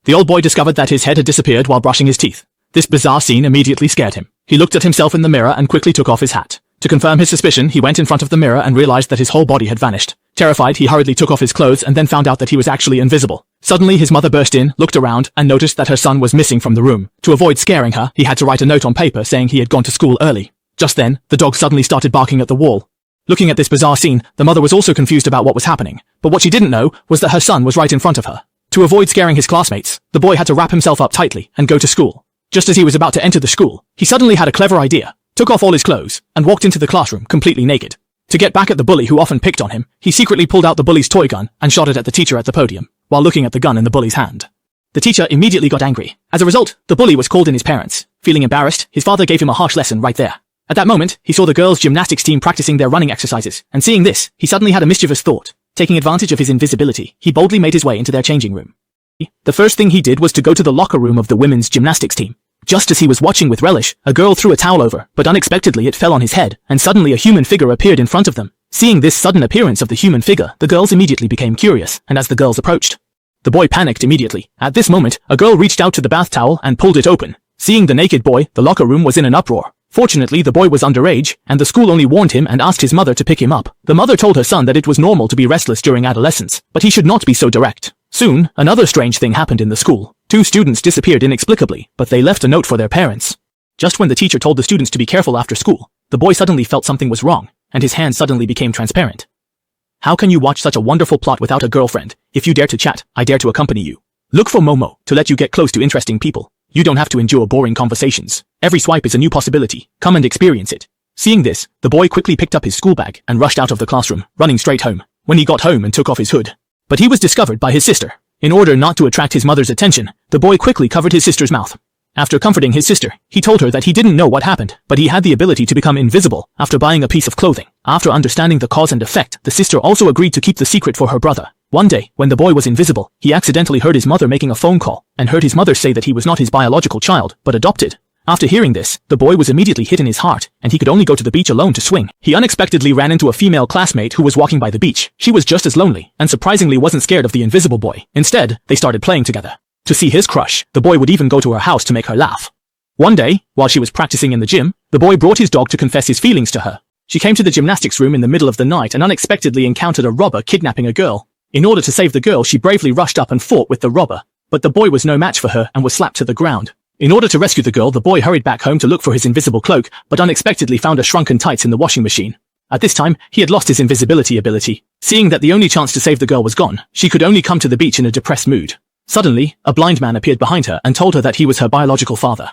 The old boy discovered that his head had disappeared while brushing his teeth. This bizarre scene immediately scared him. He looked at himself in the mirror and quickly took off his hat. To confirm his suspicion, he went in front of the mirror and realized that his whole body had vanished. Terrified, he hurriedly took off his clothes and then found out that he was actually invisible. Suddenly, his mother burst in, looked around, and noticed that her son was missing from the room. To avoid scaring her, he had to write a note on paper saying he had gone to school early. Just then, the dog suddenly started barking at the wall. Looking at this bizarre scene, the mother was also confused about what was happening, but what she didn't know was that her son was right in front of her. To avoid scaring his classmates, the boy had to wrap himself up tightly and go to school. Just as he was about to enter the school, he suddenly had a clever idea, took off all his clothes, and walked into the classroom completely naked. To get back at the bully who often picked on him, he secretly pulled out the bully's toy gun and shot it at the teacher at the podium, while looking at the gun in the bully's hand. The teacher immediately got angry. As a result, the bully was called in his parents. Feeling embarrassed, his father gave him a harsh lesson right there. At that moment, he saw the girls' gymnastics team practicing their running exercises, and seeing this, he suddenly had a mischievous thought. Taking advantage of his invisibility, he boldly made his way into their changing room. The first thing he did was to go to the locker room of the women's gymnastics team. Just as he was watching with relish, a girl threw a towel over, but unexpectedly it fell on his head, and suddenly a human figure appeared in front of them. Seeing this sudden appearance of the human figure, the girls immediately became curious, and as the girls approached, the boy panicked immediately. At this moment, a girl reached out to the bath towel and pulled it open. Seeing the naked boy, the locker room was in an uproar. Fortunately, the boy was underage, and the school only warned him and asked his mother to pick him up. The mother told her son that it was normal to be restless during adolescence, but he should not be so direct. Soon, another strange thing happened in the school. 2 students disappeared inexplicably, but they left a note for their parents. Just when the teacher told the students to be careful after school, the boy suddenly felt something was wrong, and his hand suddenly became transparent. How can you watch such a wonderful plot without a girlfriend? If you dare to chat, I dare to accompany you. Look for Momo to let you get close to interesting people. You don't have to endure boring conversations. Every swipe is a new possibility. Come and experience it. Seeing this, the boy quickly picked up his school bag and rushed out of the classroom, running straight home. When he got home and took off his hood, but he was discovered by his sister. In order not to attract his mother's attention, the boy quickly covered his sister's mouth. After comforting his sister, he told her that he didn't know what happened, but he had the ability to become invisible after buying a piece of clothing. After understanding the cause and effect, the sister also agreed to keep the secret for her brother. One day, when the boy was invisible, he accidentally heard his mother making a phone call, and heard his mother say that he was not his biological child, but adopted. After hearing this, the boy was immediately hit in his heart, and he could only go to the beach alone to swing. He unexpectedly ran into a female classmate who was walking by the beach. She was just as lonely, and surprisingly wasn't scared of the invisible boy. Instead, they started playing together. To see his crush, the boy would even go to her house to make her laugh. One day, while she was practicing in the gym, the boy brought his dog to confess his feelings to her. She came to the gymnastics room in the middle of the night and unexpectedly encountered a robber kidnapping a girl. In order to save the girl, she bravely rushed up and fought with the robber, but the boy was no match for her and was slapped to the ground. In order to rescue the girl, the boy hurried back home to look for his invisible cloak, but unexpectedly found a shrunken tights in the washing machine. At this time, he had lost his invisibility ability. Seeing that the only chance to save the girl was gone, she could only come to the beach in a depressed mood. Suddenly, a blind man appeared behind her and told her that he was her biological father.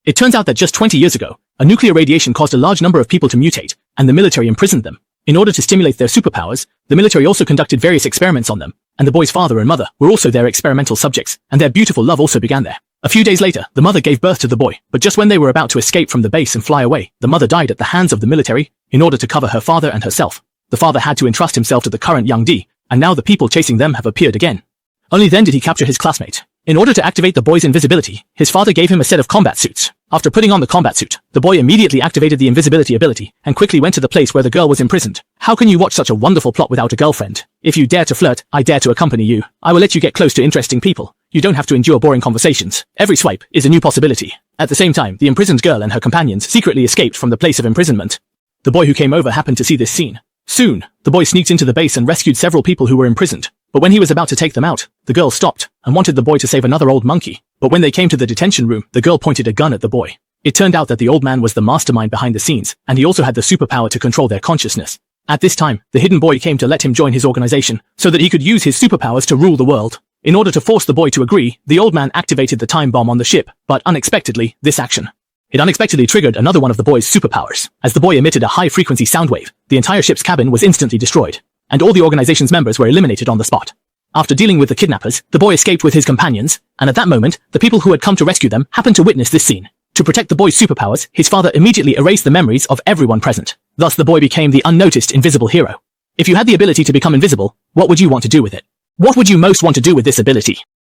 It turns out that just 20 years ago, a nuclear radiation caused a large number of people to mutate, and the military imprisoned them. In order to stimulate their superpowers, the military also conducted various experiments on them, and the boy's father and mother were also their experimental subjects, and their beautiful love also began there. A few days later, the mother gave birth to the boy, but just when they were about to escape from the base and fly away, the mother died at the hands of the military. In order to cover her father and herself, the father had to entrust himself to the current young D, and now the people chasing them have appeared again. Only then did he capture his classmate. In order to activate the boy's invisibility, his father gave him a set of combat suits. After putting on the combat suit, the boy immediately activated the invisibility ability and quickly went to the place where the girl was imprisoned. How can you watch such a wonderful plot without a girlfriend? If you dare to flirt, I dare to accompany you. I will let you get close to interesting people. You don't have to endure boring conversations. Every swipe is a new possibility. At the same time, the imprisoned girl and her companions secretly escaped from the place of imprisonment. The boy who came over happened to see this scene. Soon, the boy sneaked into the base and rescued several people who were imprisoned. But when he was about to take them out, the girl stopped and wanted the boy to save another old monkey. But when they came to the detention room, the girl pointed a gun at the boy. It turned out that the old man was the mastermind behind the scenes, and he also had the superpower to control their consciousness. At this time, the hidden boy came to let him join his organization, so that he could use his superpowers to rule the world. In order to force the boy to agree, the old man activated the time bomb on the ship, but unexpectedly, this action. It unexpectedly triggered another one of the boy's superpowers. As the boy emitted a high-frequency sound wave, the entire ship's cabin was instantly destroyed, and all the organization's members were eliminated on the spot. After dealing with the kidnappers, the boy escaped with his companions, and at that moment, the people who had come to rescue them happened to witness this scene. To protect the boy's superpowers, his father immediately erased the memories of everyone present. Thus, the boy became the unnoticed invisible hero. If you had the ability to become invisible, what would you want to do with it? What would you most want to do with this ability?